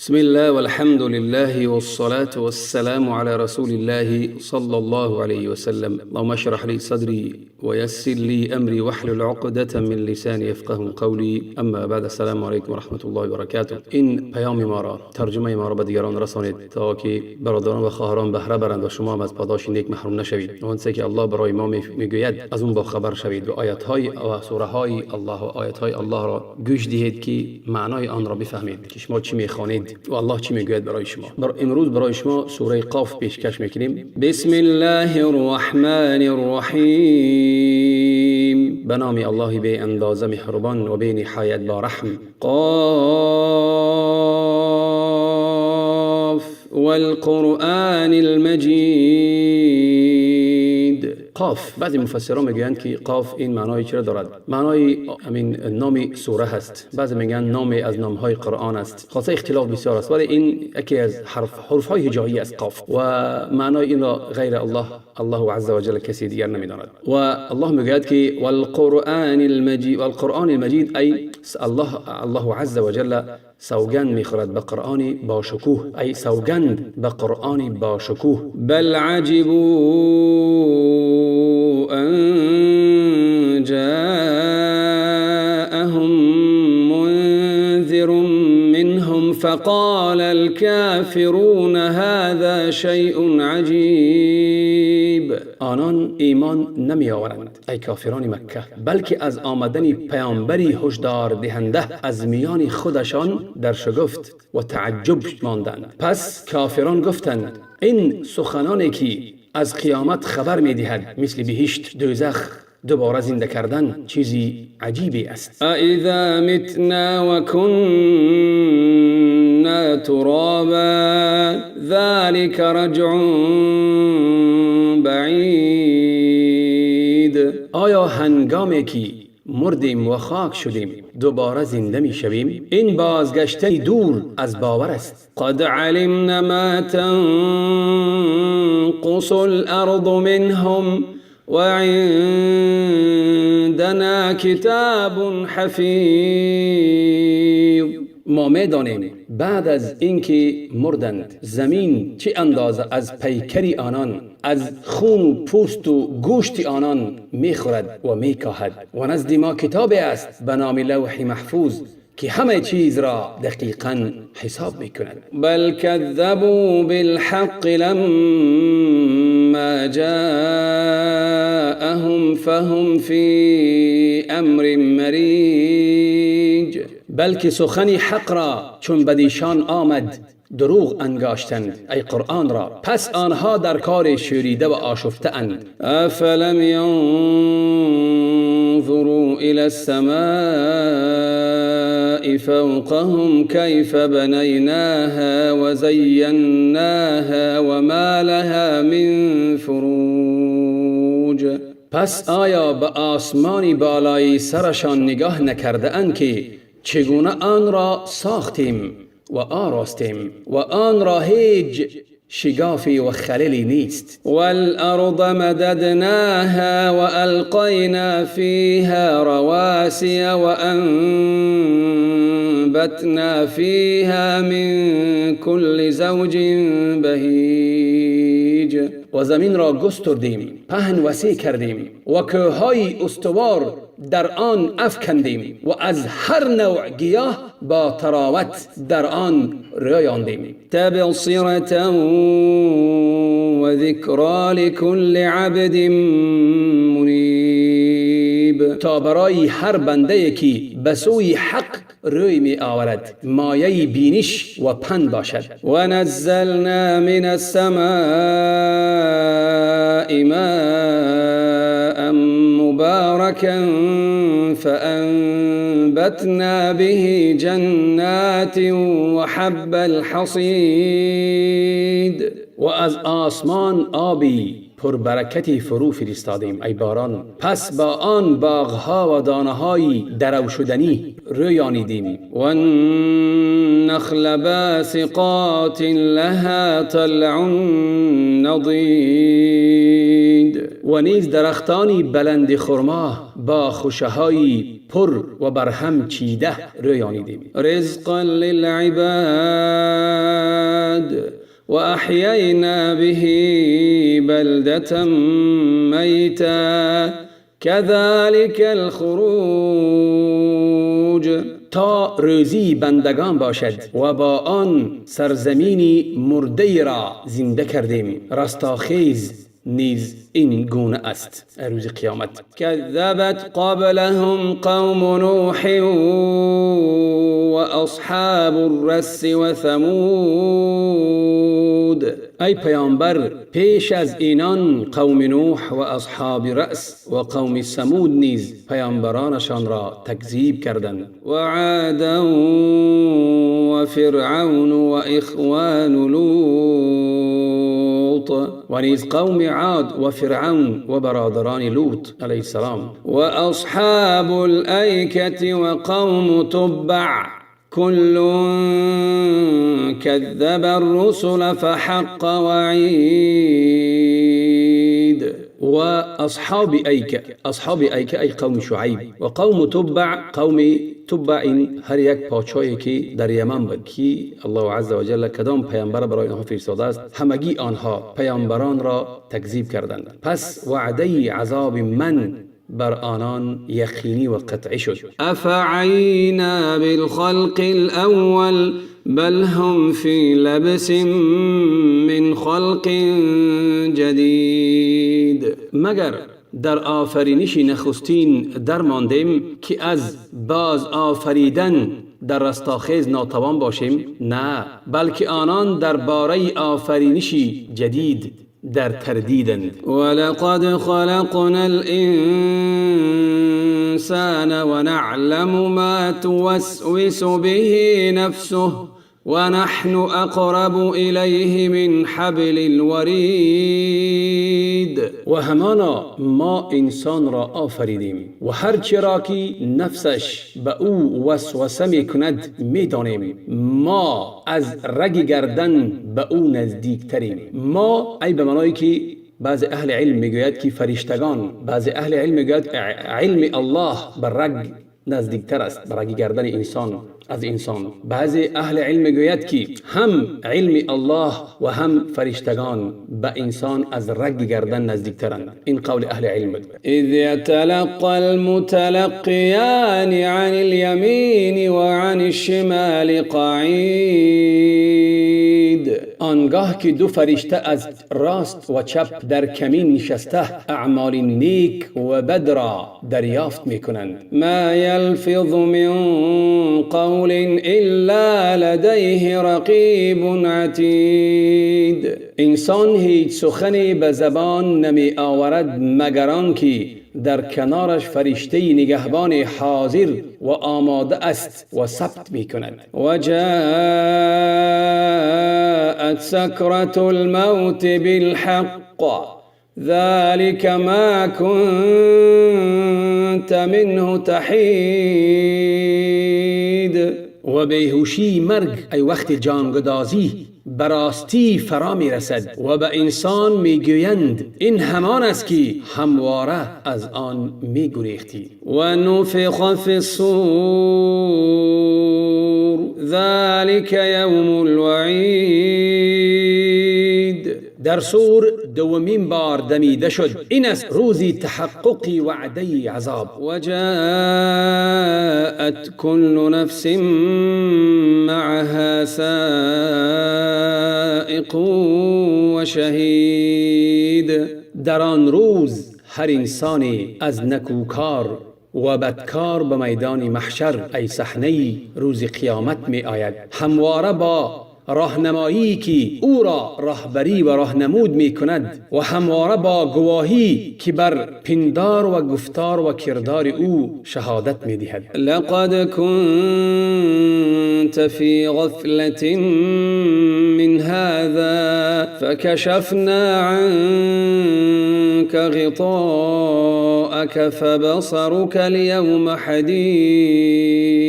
بسم الله والحمد لله والصلاة والسلام على رسول الله صلى الله عليه وسلم. اللهم اشرح لي صدري ويسر لي أمري واحلل عقدة من لساني يفقه قولي. اما بعد، السلام علیکم و رحمت الله و برکاته. این پیام ما را، ترجمه ما را به دیگران رسانید تا که برادران و خواهران بهره برند و شما هم از پاداش نیک محروم نشوید. آنچه که الله برای ما میگوید از اون با خبر شوید و آیات‌های و سوره‌های الله و آیات‌های الله را گوش دهید که معنای آن را بفهمید که شما چی می‌خوانید و الله چی میگوید برای شما. امروز برای شما سوره قاف پیشکش میکنیم. بسم الله الرحمن الرحیم، به نام الله بی اندازه مهربان و بی نهایت با رحم. قاف والقرآن المجید. قاف، بعضی مفسران میگویند که قاف این معنای چرا دارد؟ معنای همین نام سوره هست، بعضی میگن نامی از نامهای قرآن است. خاصه اختلاف بسیار است، ولی این یکی از حروفهای هجایی است قاف، و معنای این را غیر الله عز و جل کسی دیگر نمیداند. و الله میگوید که والقرآن المجید، والقرآن المجید ای الله عز و جل سوگند میخورد به قرآنی با شکوه، ای سوگند به قرآنی با شکوه. بل عجبوا ان جاءهم منذر منهم فقال الكافرون هذا شيء عجیب. آنان ایمان نمی آورند ای کافران مکه، بلکه از آمدن پیامبری هشدار دهنده از میان خودشان در شگفت و تعجب ماندند. پس کافران گفتند این سخنانی که از قیامت خبر می دهد، مثل بهشت دوزخ دوباره زنده کردن، چیزی عجیبی است. اذا متنا و كنا ترابا ذلك رجع بعید. آیا هنگامی که مردیم و خاک شدیم دوباره زنده می شویم؟ این بازگشتن دور از باور است. قد علمنا ما تنقص الارض منهم وعندنا کتاب حفیظ. ما میدانیم بعد از اینکه مردند زمین چه اندازه از پیکری آنان، از خون و پوست و گوشت آنان میخورد و میکاهد، و نزد ما کتابی است به نام لوح محفوظ که همه چیز را دقیقاً حساب میکند. بل کذبوا بالحق لما جاءهم فهم فی امر مریج. بلکه سخن حق را چون بدیشان آمد دروغ انگاشتند، ای قرآن را، پس آنها در کار شوریده و آشفته اند. افلم ينظروا الى السماء فوقهم كيف بنيناها وزيناها وما لها من فروج. پس آیا به آسمانی بالای سرشان نگاه نکرده اند که چگونه آن را ساختیم و آراستیم و آن را هیچ شگافی و خللی نیست. والارض مددناها والقینا فیها رواسي وانبتنا فیها من كل زوج بهیج. و زمین را گستردیم، پهن وسیع کردیم و کوههای استوار در آن افکندیم و از هر نوع گیاه با تراوت در آن رویاندیم. تبصرة و ذکرى لكل عبد منیب. تا برای هر بنده که به سوی حق روی می آورد مایه بینش و پند باشد. و نزلنا من السماء ماء مباركا فأنبتنا به جنات وحب الحصيد. و از آسمان آبی پر برکتی فرو فرستادیم، ای باران، پس با آن باغها و دانه‌های درو شدنی رویانیدیم. و النخل باسقات لها طلع نضید. و نیز درختانی بلند خرما با خوشهایی پر و برهم چیده رویانیدیم. رزقا للعباد و احیینا به بلدة میتا كذلك الخروج، تا روزی بندگان باشد و با آن سرزمینی مرده را زنده کردیم. رستاخیز نیز این گونه است روز قیامت. کذبت قبلهم قوم نوح و اصحاب الرس و ثمود. ای پیامبر، پیش از اینان قوم نوح و اصحاب رأس و قوم ثمود نیز پیامبرانشان را تکذیب کردند. و عاد و فرعون و اخوان لوط، و نیز قوم عاد و فرعون و برادران لوط علیه السلام. و اصحاب الایکة و قوم تبع، كل كذب الرسل فحق وعید. و اصحاب ایکه ای قوم شعیب و قوم تبع، قوم تبع این هر یک پادشاهی که در یمن بود که الله عز و جل کدام پیامبر برای آنها فرستاده است، همگی آنها پیامبران را تکذیب کردند. پس وعده عذاب من بر آنان یقینی و قطعی شد. افعینا بالخلق الاول بل هم فی لبس من خلق جدید. مگر در آفرینش نخستین در ماندیم که از باز آفریدن در رستاخیز ناتوان باشیم؟ نه، بلکه آنان در باره آفرینش جدید در تردیدند. ولقد خلقنا الانسان ونعلم ما توسوس به نفسه ونحن اقرب الیه من حبل الورید. و همانا ما انسان را آفریدیم و هر چرا که نفسش به او وسوسه می کند می دانیم. ما از رگ گردن به او نزدیک تریم. ما ای به معنایی که بعض اهل علم میگوید که فرشتگان، بعض اهل علم میگوید علم الله بر رگ نزدیکتر است، بر رگ گردن انسان از انسان. بعضی اهل علم میگوید که هم علم الله و هم فرشتگان به انسان از رگ گردن نزدیکترند. این قول اهل علم بود. اذ يتلقى المتلقيان عن اليمين وعن الشمال قعيد. آنگاه که دو فرشته از راست و چپ در کمین نشسته اعمال نیک و بد را دریافت میکنند. ما یلفظ من قول الا لدیه رقیب عتید. انسان هیچ سخنی به زبان نمی آورد مگر آنکه در کنارش فرشته نگهبان حاضر و آماده است و ثبت می کند. و جاءت سکرة الموت بالحق ذلك ما كنت منه تحید. و بیهوشی مرگ ای وقت جانگدازی براستی فرا می رسد و به انسان می گویند این همان است که همواره از آن می گریختی. و نفخ فی الصور ذلك یوم الوعید. در سور دومین بار دمیده شد، این است روزی تحقق وعده عذاب. و جاءت كل نفس معها سائق و شهید. در آن روز هر انسانی از نکوکار و بدکار به میدان محشر ای صحنه روز قیامت می آید، همواره با راهنمایی که او را راهبری و راهنمود می کند و همواره با گواهی که بر پندار و گفتار و کردار او شهادت می دهد. لقد كنت في غفلة من هذا فكشفنا عنك غطاءك فبصرك اليوم حديد.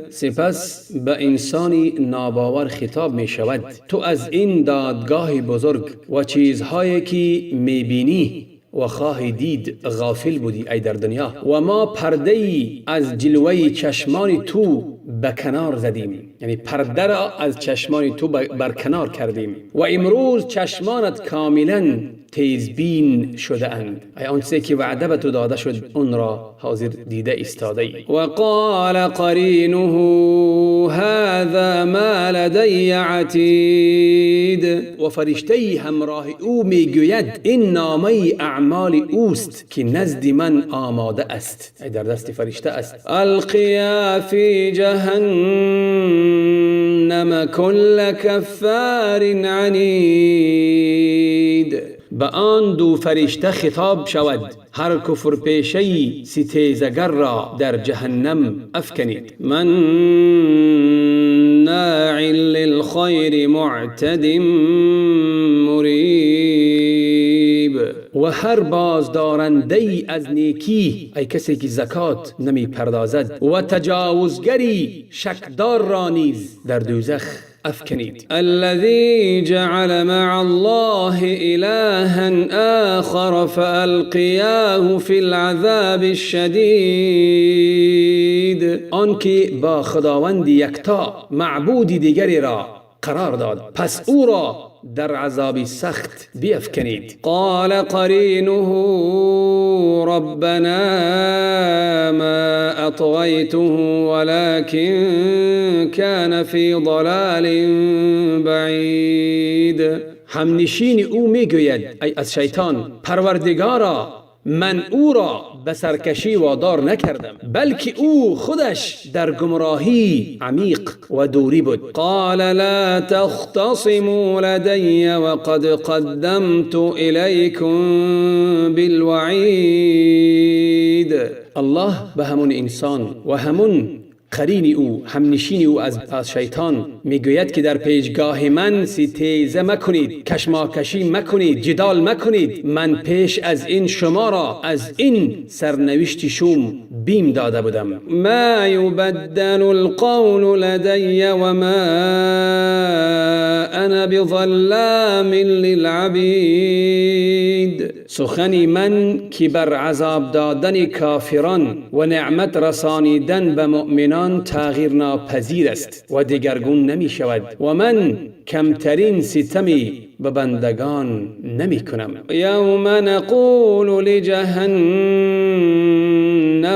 سپس به انسانی ناباور خطاب می شود: تو از این دادگاه بزرگ و چیزهایی که می بینی و خواهی دید غافل بودی ای در دنیا و ما پرده ای از جلوه چشمان تو به کنار زدیم، یعنی پرده را از چشمان تو برکنار کردیم و امروز چشمانت کاملا تیزبین شده اند، ای آنچه که وعده به تو داده شد اون را حاضر دیده ایستاده ای. و قال قرینه هذا ما لدی عتید، و فرشته همراه او میگوید این نامه اعمال اوست که نزد من آماده است، ای در دست فرشته است. القیا فی جهنم کل کفار عنید، به آن دو فرشته خطاب شود هر کفر پیشه‌ای ستیزگر را در جهنم افکنید. مناع للخیر معتد مریب، و هر بازدارنده از نیکی ای کسی که زکات نمی پردازد و تجاوزگری شکدار را نیز در دوزخ افکنید. الذي جعل مع الله إلها آخر فألقياه في العذاب الشديد، آنکه با خداوند یکتا معبودی دیگری را قرار داد پس او را در عذاب سخت بیفکنید. قال قرینه ربنا ما اطغیته ولكن كان في ضلال بعید، همنشین او میگوید ای از شیطان پروردگارا من او را به سرکشی وادار نکردم بلکه او خودش در گمراهی عمیق و دوری بود. قال لا تختصموا لدي وقد قدمت إليكم بالوعید، الله به همون انسان و همون قرین او همنشین او از شیطان میگوید که در پیشگاه من ستیزه مکنید، کشماکشی مکنید، جدال مکنید، من پیش از این شما را از این سرنوشت شوم بیم داده بودم. ما یبدل القول لدی و ما انا بظلام للعبید، سخنی من که بر عذاب دادن کافران و نعمت رسانیدن به مؤمنان تغییر ناپذیر است و دگرگون نمی شود و من کمترین ستمی به بندگان نمی کنم. یوم نقول لجهنم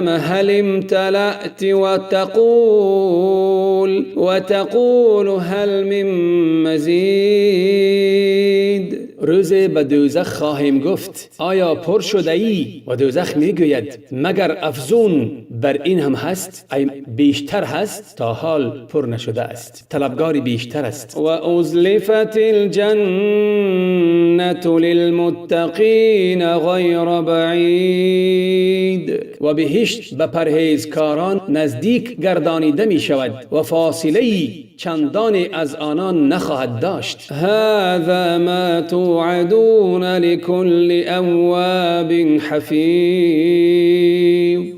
هل امتلأت و تقول هل من مزید، روز به دوزخ خواهیم گفت آیا پر شده ای؟ و دوزخ میگوید مگر افزون بر این هم هست؟ ای بیشتر هست؟ تا حال پر نشده است، طلبگاری بیشتر است. و ازلفت الجنة للمتقین غیر بعید، و بهشت به پرهیزکاران نزدیک گردانیده می شود و فاصله چندان از آنان نخواهد داشت. هذا ما توعدون لكل اواب حفیظ،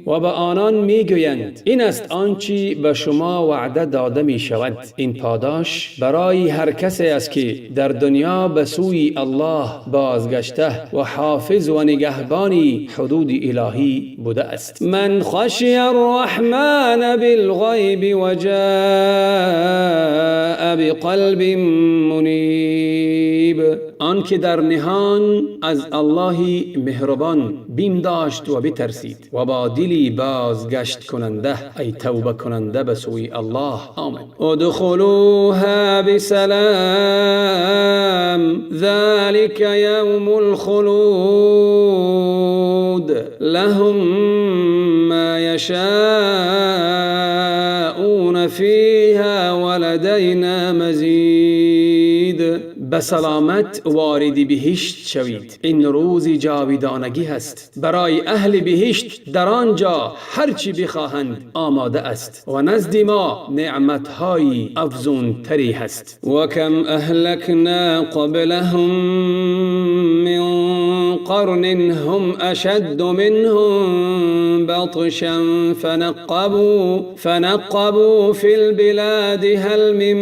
و به آنان میگویند این است آنچه به شما وعده داده می شود، این پاداش برای هر کسی است که در دنیا به سوی الله بازگشته و حافظ و نگهبانی حدود الهی بوده است. من خشی الرحمن بالغیب و جاء بقلب منیب، آن که در نهان از الله مهربان بیم داشت و بترسید و با دلی بازگشت کننده ای توبه کننده به سوی الله آمد. ادخلوها بسلام ذلك یوم الخلود لهم ما یشاءون فیها ولدینا مزید، به سلامت وارد بهشت شوید، این روز جاودانگی هست، برای اهل بهشت در آنجا هرچی بخواهند آماده است و نزد ما نعمتهای افزون تری هست. و کم اهلکنا قبلهم من قرن هم اشد منهم بطشا فنقبوا في البلاد هل من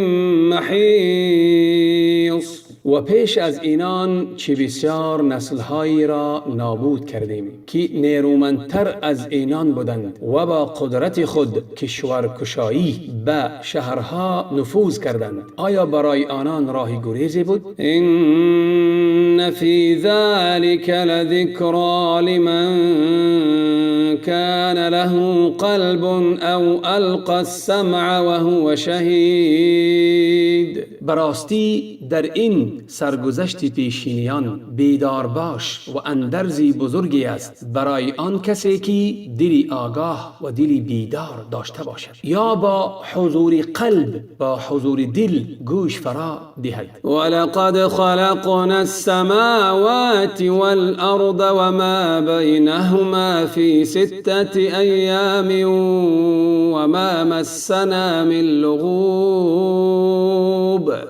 محيص، و پیش از اینان چه بسیار نسلهایی را نابود کردیم که نیرومندتر از اینان بودند و با قدرت خود کشورکشایی به شهرها نفوذ کردند. آیا برای آنان راهی گریزی بود؟ این فی ذلک لذکرا لمن کان له قلب او القى السمع وهو شهید. براستی در این سرگذشت پیشینیان بیدار باش و اندرزی بزرگی است برای آن کسی که دلی آگاه و دلی بیدار داشته باشد یا با حضور قلب با حضور دل گوش فرا دهد. ولقد خلقنا السماوات والارض وما بینهما فی 6 ایام وما مسنا من لغوب.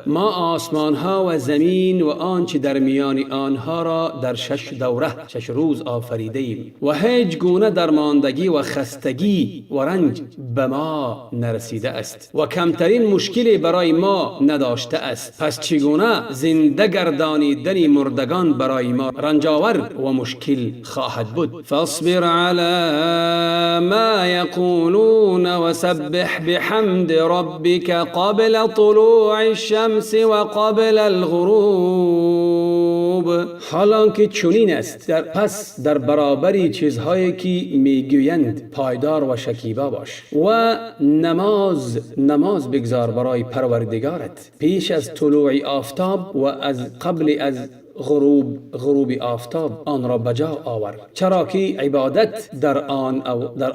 ما آسمان ها و زمین و آنچه در میان آنها را در 6 دوره 6 روز آفریده ایم و هیچ گونه درماندگی و خستگی و رنج به ما نرسیده است و کمترین مشکلی برای ما نداشته است. پس چگونه زنده گردانیدن مردگان برای ما رنجاور و مشکل خواهد بود؟ فاصبر علی ما یقولون وسبح بحمد ربک قبل طلوع الشمس و قبل الغروب. حالان که چنین است پس در برابری چیزهایی که میگویند پایدار و شکیبا باش و نماز بگذار برای پروردگارت پیش از طلوع آفتاب و از قبل از غروب آفتاب آن را بجا آور، چرا که عبادت در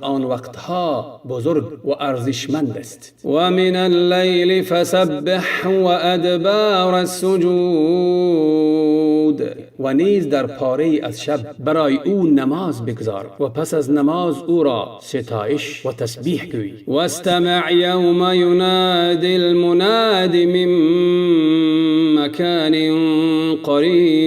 آن وقتها بزرگ و ارزشمند است. و من اللیل فسبح و ادبار السجود. و نیز در پاره از شب برای او نماز بگذار و پس از نماز او را ستایش و تسبیح گوی. واستمع یوم ینادی المناد من مکان قریب.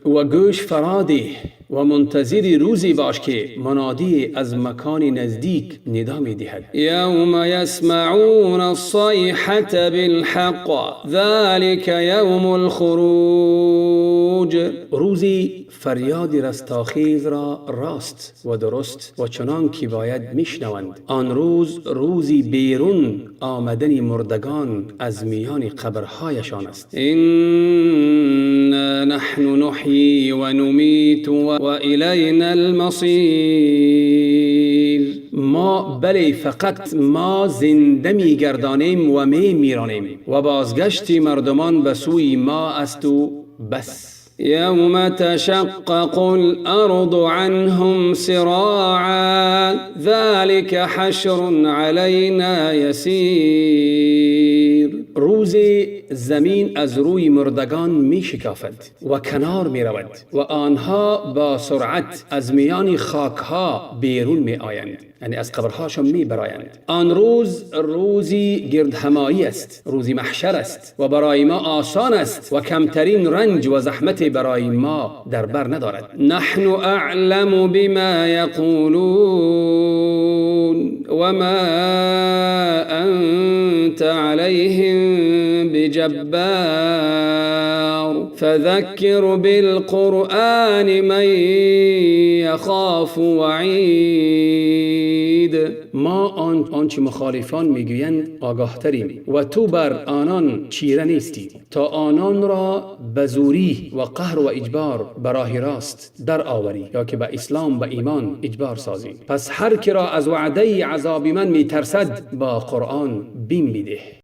و گوش فراده و منتظر روزی باش که منادی از مکان نزدیک ندا می دهد. یوم یسمعون الصیحة بالحق ذلك یوم الخروج. روزی فریاد رستاخیز را راست و درست و چنان که باید میشنوند. آن روزی بیرون آمدن مردگان از میان قبرهایشان است. إنا نحن نحيي ونميت وإلينا المصير. ما بله فقط ما زنده می گردانیم و میرانیم و بازگشت مردمان به سوی ما است و بس. يوم تشقق الأرض عنهم سراعا ذلك حشر علينا يسير. روز زمین از روی مردگان می شکافد و کنار می رود و آنها با سرعت از میان خاکها بیرون می آیند، یعنی از قبرهاشون می برایند. آن روزی گردهمایی است، روزی محشر است و برای ما آسان است و کمترین رنج و زحمت برای ما در بر ندارد. نحن اعلم بما یقولون وما انت علیهم بجبار فذكر بالقرآن من يخاف وعید. ما آنچه مخالفان میگویند آگاه تریم و تو بر آنان چیره نیستی تا آنان را به زوری و قهر و اجبار براه راست در آوری یا که به اسلام و ایمان اجبار سازی. پس هر که را از وعده عذاب من میترسد با قرآن بیم بده.